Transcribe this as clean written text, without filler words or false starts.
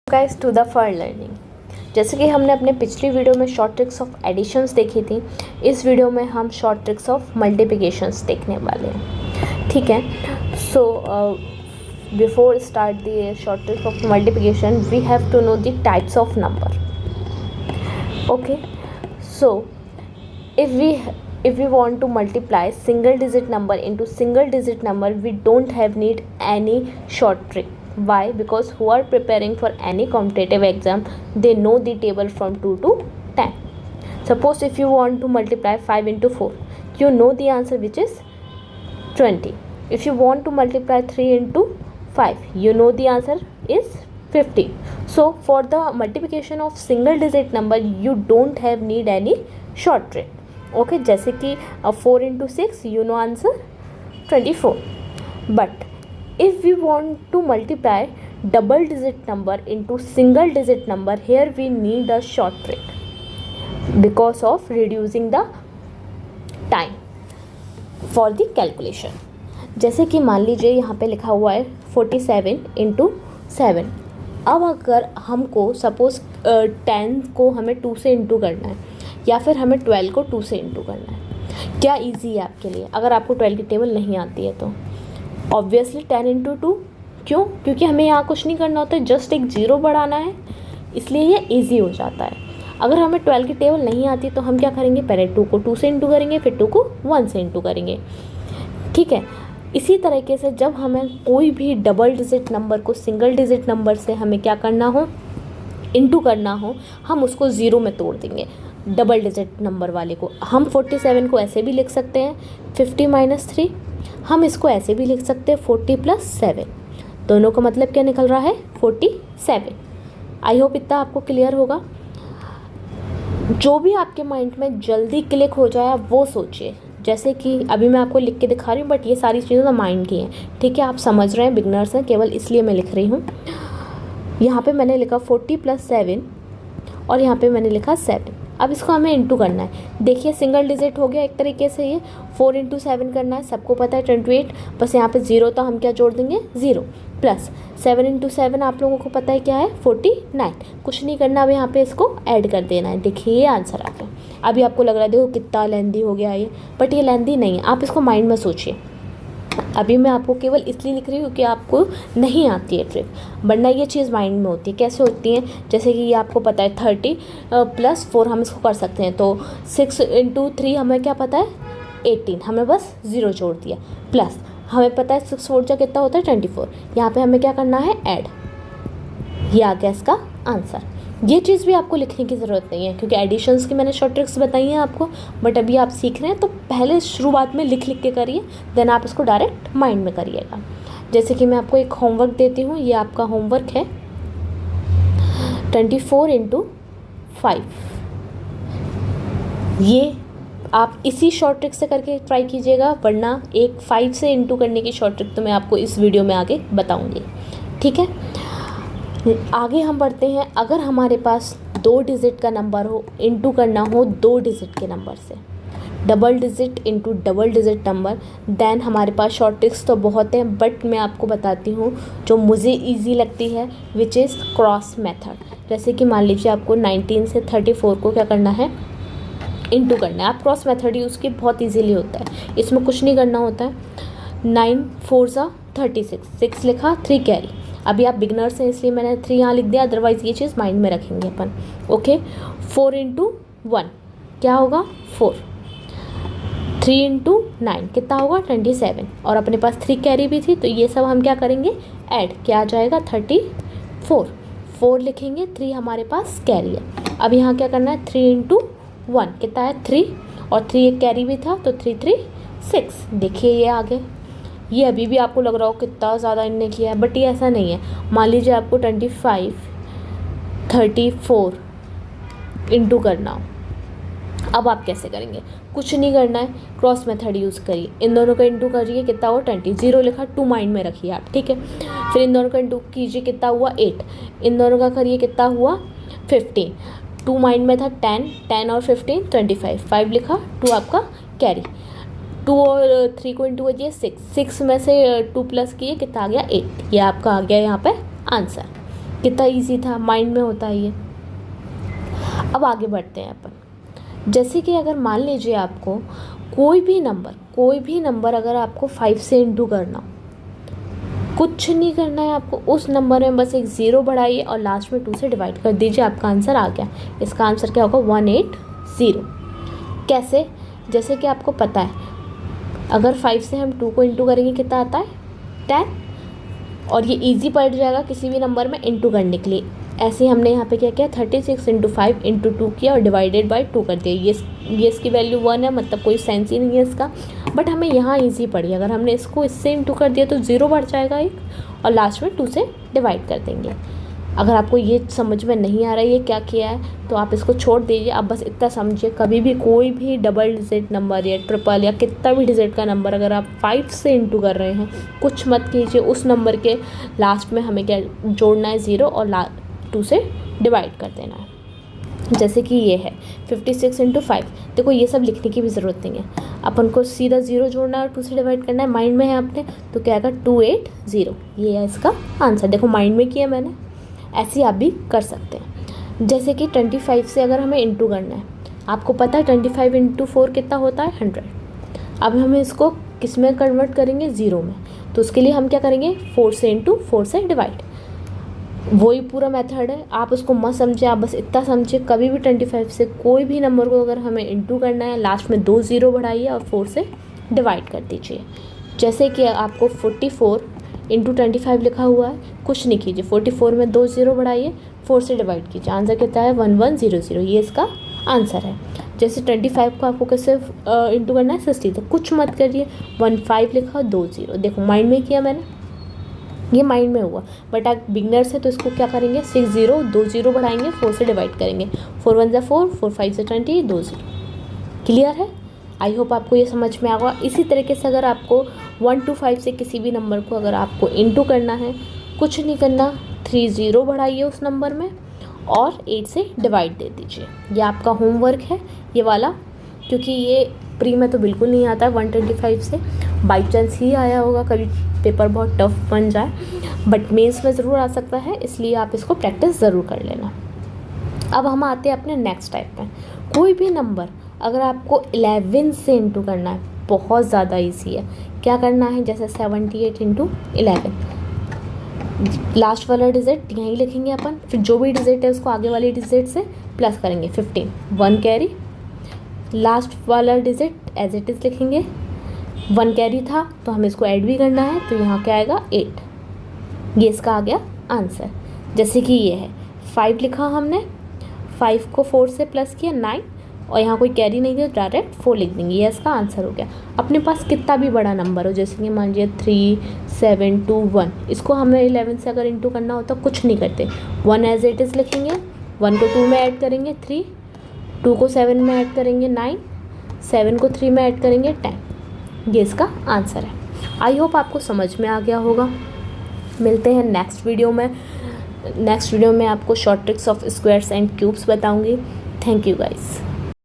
Guys to the for learning. जैसे कि हमने अपने पिछली वीडियो में शॉर्ट ट्रिक्स ऑफ एडिशंस देखी थी, इस वीडियो में हम शॉर्ट ट्रिक्स ऑफ मल्टीप्लिकेशंस देखने वाले हैं। ठीक है, so before start the short tricks of multiplication we have to know the types of number. Okay, so if we want to multiply single digit number into single digit number, we don't have need any short trick. Why? Because who are preparing for any competitive exam, they know the table from 2 to 10. Suppose if you want to multiply 5 into 4, you know the answer, which is 20. If you want to multiply 3 into 5, you know the answer is 50. So for the multiplication of single digit number, you don't have need any short trick. Okay, जैसे कि 4 into 6 you know answer 24. But if we want to multiply double digit number into single digit number, here we need a short trick because of reducing the time for the calculation. जैसे कि मान लीजिए यहाँ पे लिखा हुआ है 47 into 7. अब अगर हमको सपोज़ 10 को हमें 2 से इंटू करना है या फिर हमें 12 को 2 से इंटू करना है, क्या इजी है आपके लिए? अगर आपको 12 की टेबल नहीं आती है तो ऑब्वियसली 10 इंटू 2। क्यों? क्योंकि हमें यहाँ कुछ नहीं करना होता है, जस्ट एक ज़ीरो बढ़ाना है, इसलिए ये इजी हो जाता है। अगर हमें 12 की टेबल नहीं आती तो हम क्या करेंगे? पहले 2 को 2 से इंटू करेंगे, फिर 2 को 1 से इंटू करेंगे। ठीक है, इसी तरीके से जब हमें कोई भी डबल डिजिट नंबर को सिंगल डिजिट नंबर से हमें क्या करना हो, इंटू करना हो, हम उसको ज़ीरो में तोड़ देंगे। डबल डिजिट नंबर वाले को हम 47 को ऐसे भी लिख सकते हैं 50 - 3, हम इसको ऐसे भी लिख सकते हैं 40 + 7। दोनों का मतलब क्या निकल रहा है? 47। आई होप इतना आपको क्लियर होगा। जो भी आपके माइंड में जल्दी क्लिक हो जाए वो सोचिए। जैसे कि अभी मैं आपको लिख के दिखा रही हूँ, बट ये सारी चीज़ें तो माइंड की हैं। ठीक है, आप समझ रहे हैं, बिगनर्स हैं, केवल इसलिए मैं लिख रही हूँ। यहाँ पे मैंने लिखा 40 + 7 और यहाँ पे मैंने लिखा 7। अब इसको हमें इंटू करना है। देखिए सिंगल डिजिट हो गया एक तरीके से, ये 4 × 7 करना है, सबको पता है 28। बस यहाँ पे ज़ीरो तो हम क्या जोड़ देंगे? 0 प्लस 7 × 7 आप लोगों को पता है क्या है? 49। कुछ नहीं करना, अब यहाँ पे इसको ऐड कर देना है। देखिए ये आंसर आ गया। अभी आपको लग रहा है देखो कितना लेंदी हो गया ये, बट ये लेंदी नहीं है। आप इसको माइंड में सोचिए। अभी मैं आपको केवल इसलिए लिख रही हूँ कि आपको नहीं आती है ट्रिक, वरना ये चीज़ माइंड में होती है। कैसे होती है? जैसे कि ये आपको पता है 30 + 4 हम इसको कर सकते हैं, तो 6 × 3 हमें क्या पता है? 18। हमें बस ज़ीरो जोड़ दिया, प्लस हमें पता है 6 × 4 कितना होता है? 24। यहाँ पे हमें क्या करना है? ऐड। ये आ गया इसका आंसर। ये चीज़ भी आपको लिखने की ज़रूरत नहीं है, क्योंकि एडिशंस की मैंने शॉर्ट ट्रिक्स बताई हैं आपको, बट अभी आप सीख रहे हैं तो पहले शुरुआत में लिख के करिए, देन आप इसको डायरेक्ट माइंड में करिएगा। जैसे कि मैं आपको एक होमवर्क देती हूँ, ये आपका होमवर्क है 24 × 5। ये आप इसी शॉर्ट ट्रिक से करके ट्राई कीजिएगा, वरना एक 5 से इंटू करने की शॉर्ट ट्रिक तो मैं आपको इस वीडियो में आगे बताऊँगी। ठीक है, आगे हम बढ़ते हैं। अगर हमारे पास 2 डिजिट का नंबर हो, इंटू करना हो 2 डिजिट के नंबर से, double digit into double digit number, then हमारे पास शॉर्ट ट्रिक्स तो बहुत हैं, बट मैं आपको बताती हूँ जो मुझे इजी लगती है, विच इज़ क्रॉस मेथड। जैसे कि मान लीजिए आपको 19 से 34 को क्या करना है? इंटू करना है। आप क्रॉस मेथड यूज़ की, बहुत ईजीली होता है, इसमें कुछ नहीं करना होता है। 9 × 4 = 36, 6 लिखा, 3 कैरी। अभी आप बिगनर्स हैं इसलिए मैंने 3 यहाँ लिख दिया, अदरवाइज़ ये चीज़ माइंड में रखेंगे अपन। ओके, 4 × 1 क्या होगा? 4। 3 × 9 कितना होगा? 27। और अपने पास 3 कैरी भी थी, तो ये सब हम क्या करेंगे? ऐड। क्या आ जाएगा? 34। 4 लिखेंगे, 3 हमारे पास कैरी है। अब यहाँ क्या करना है? 3 × 1 कितना है? 3, और 3 एक कैरी भी था, तो 3 × 3 = 6। देखिए ये आगे। ये अभी भी आपको लग रहा हो कितना ज़्यादा इनने किया है, बट ये ऐसा नहीं है। मान लीजिए आपको 25 34 इंटू करना हो, अब आप कैसे करेंगे? कुछ नहीं करना है, क्रॉस मेथड यूज़ करिए। इन दोनों का इंटू करिए, कितना हुआ? 20। 0 लिखा, 2 माइंड में रखिए आप। ठीक है, फिर इन दोनों का इंटू कीजिए, कितना हुआ? 8। इन दोनों का करिए, कितना हुआ? 15। 2 माइंड में था, 10 और 15 25। 5 लिखा, 2 आपका कैरी। 2 और 3 को इंटू कीजिए, 6 में से 2 प्लस किए, कितना आ गया? 8। ये आपका आ गया यहाँ पे आंसर। कितना इजी था, माइंड में होता है ये। अब आगे बढ़ते हैं अपन। जैसे कि अगर मान लीजिए आपको कोई भी नंबर अगर आपको 5 से इंटू करना हो, कुछ नहीं करना है आपको, उस नंबर में बस एक ज़ीरो बढ़ाइए और लास्ट में 2 से डिवाइड कर दीजिए, आपका आंसर आ गया। इसका आंसर क्या होगा? 180। कैसे? जैसे कि आपको पता है अगर 5 से हम 2 को इंटू करेंगे कितना आता है? 10। और ये इजी पड़ जाएगा किसी भी नंबर में इंटू करने के लिए। ऐसे ही हमने यहाँ पे क्या किया, 36 इंटू 5 इंटू 2 किया और डिवाइडेड बाई 2 कर दिया। ये इसकी वैल्यू 1 है, मतलब कोई सेंस ही नहीं है इसका, बट हमें यहाँ इजी पड़ी। अगर हमने इसको इससे इंटू कर दिया तो 0 बढ़ जाएगा एक, और लास्ट में 2 से डिवाइड कर देंगे। अगर आपको ये समझ में नहीं आ रहा है ये क्या किया है तो आप इसको छोड़ दीजिए। आप बस इतना समझिए, कभी भी कोई भी डबल डिजिट नंबर या ट्रिपल या कितना भी डिजिट का नंबर अगर आप 5 से इंटू कर रहे हैं, कुछ मत कीजिए, उस नंबर के लास्ट में हमें क्या जोड़ना है? 0 और 2 से डिवाइड कर देना है। जैसे कि ये है 56 इंटू 5। देखो ये सब लिखने की भी ज़रूरत नहीं है, अपन को सीधा 0 जोड़ना है और 2 से डिवाइड करना है। माइंड में है आपने तो क्या आएगा? 280। ये है इसका आंसर। देखो माइंड में किया मैंने, ऐसे आप भी कर सकते हैं। जैसे कि 25 से अगर हमें इंटू करना है, आपको पता है 25 इंटू 4 कितना होता है? 100। अब हमें इसको किस में कन्वर्ट करेंगे? 0 में। तो उसके लिए हम क्या करेंगे? 4 से इंटू 4 से डिवाइड। वही पूरा मेथड है, आप उसको मत समझे, आप बस इतना समझिए, कभी भी 25 से कोई भी नंबर को अगर हमें इंटू करना है, लास्ट में 2 0 बढ़ाइए और 4 से डिवाइड कर दीजिए। जैसे कि आपको 44 इंटू 25 लिखा हुआ है, कुछ नहीं कीजिए, 44 में 2 0 बढ़ाइए, 4 से डिवाइड कीजिए, आंसर कितना है? 1100। ये इसका आंसर है। जैसे 25 को आपको कैसे इंटू करना है? 60। तो कुछ मत करिए, 15 लिखा, 2 0। देखो माइंड में किया मैंने, ये माइंड में हुआ। बट आप बिगनर्स है तो इसको क्या करेंगे? 6 0, 2 0 बढ़ाएंगे, 4 से डिवाइड करेंगे, 4 1 4, 4 5 से 20, 2 0। क्लियर है? आई होप आपको ये समझ में आएगा। इसी तरीके से अगर आपको 1 to 5 से किसी भी नंबर को अगर आपको इंटू करना है, कुछ नहीं करना, 3 0 बढ़ाइए उस नंबर में और 8 से डिवाइड दे दीजिए। ये आपका होमवर्क है ये वाला, क्योंकि ये प्री में तो बिल्कुल नहीं आता है 125 से, बाई चांस ही आया होगा, कभी पेपर बहुत टफ बन जाए, बट मेंस में ज़रूर आ सकता है, इसलिए आप इसको प्रैक्टिस ज़रूर कर लेना। अब हम आते हैं अपने नेक्स्ट टाइप में। कोई भी नंबर अगर आपको 11 से इंटू करना है, बहुत ज़्यादा ईजी है। क्या करना है? जैसे 78 इंटू 11, लास्ट वाला डिजिट यहीं लिखेंगे अपन, फिर जो भी डिजिट है उसको आगे वाले डिजिट से प्लस करेंगे, 15, 1 कैरी, लास्ट वाला डिजिट एज इट इज़ लिखेंगे, 1 कैरी था तो हमें इसको ऐड भी करना है, तो यहाँ क्या आएगा? 8। ये इसका आ गया आंसर। जैसे कि ये है 5 लिखा हमने, 5 को 4 से प्लस किया 9, और यहाँ कोई कैरी नहीं दिया, डायरेक्ट 4 लिख देंगे, ये इसका आंसर हो गया। अपने पास कितना भी बड़ा नंबर हो, जैसे कि मान लीजिए 3 7 2 1, इसको हमें 11 से अगर इंटू करना होता कुछ नहीं करते, 1 एज इट इज़ लिखेंगे, 1 को 2 में ऐड करेंगे 3, 2 को 7 में ऐड करेंगे 9, 7 को 3 में ऐड करेंगे 10। ये इसका आंसर है। आई होप आपको समझ में आ गया होगा। मिलते हैं नेक्स्ट वीडियो में। नेक्स्ट वीडियो में आपको short tricks of squares and cubes बताऊंगी। Thank you guys.